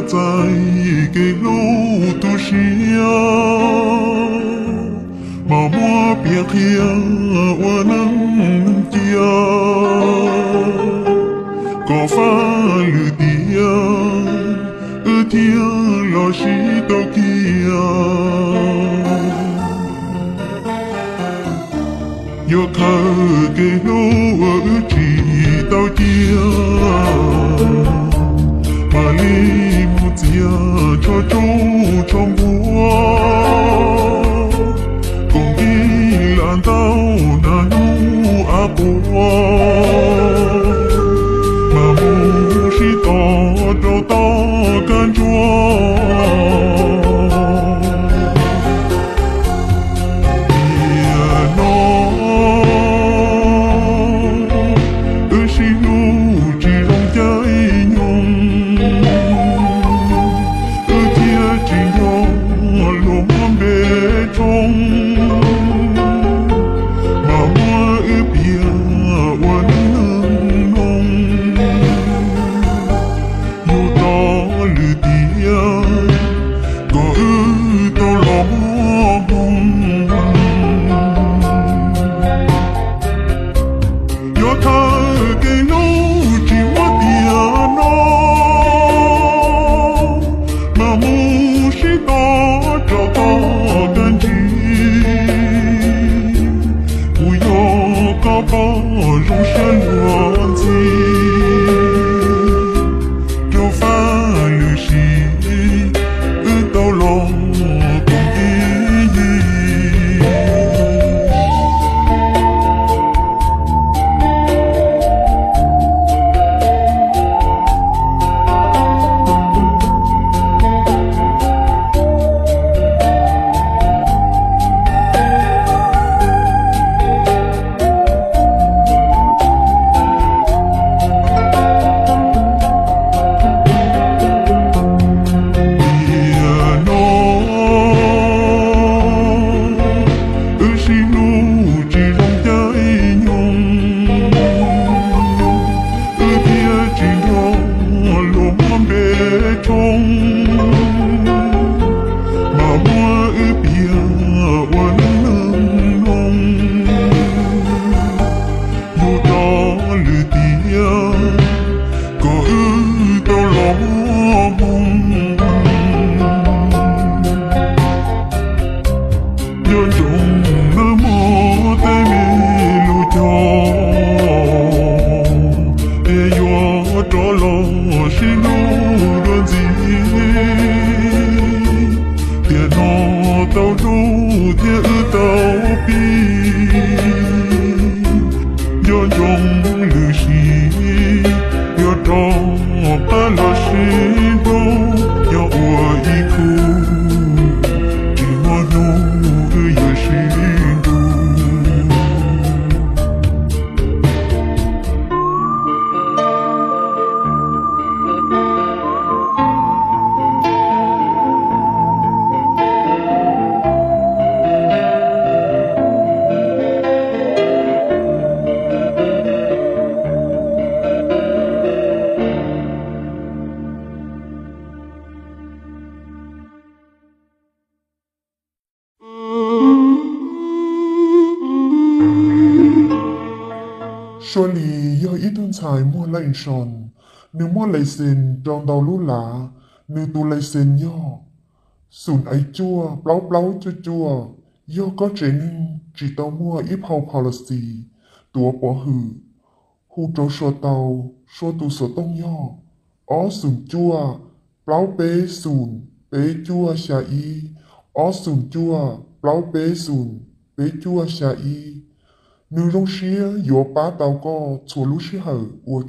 在给路途上，妈妈别听我能讲，có pha lử tiếng ở tiếng lo sĩ tàu kia yo thơ cái lô ở chỉ tàu chia mà li một chia cho chú trong búa cùng đi làn tàu na nu a búa trâu to can chúa nó ư si nu chỉ rong trái nhung ư chia chỉ nhung lùm bê trong mà hoa ư bia uốn rong sơn luồn gì trâu pha lư xì ư tàu lòng cùng đi tàu ru thiên tàu pi yo dòng lư xì yo trong ta là xì đô yo ua y khu chỉ mơ nô ư yo xì đô Số lì do ít hơn xài mua lấy son, nếu mua lấy xin trong đầu lú lá, nếu tu lấy xin do sùn ấy chua, bláu bláu chua chua, do có trẻ ninh chỉ tao mua ít hậu policy, tua bỏ hù trâu số tàu, số tu số tông do, ó sùn chua, bláu bế sùn, bế chua xà y, ó sùn chua, bláu bế sùn, bế chua xà y. Nếu rong xía, dỗ bá tàu có chua lú xí hở,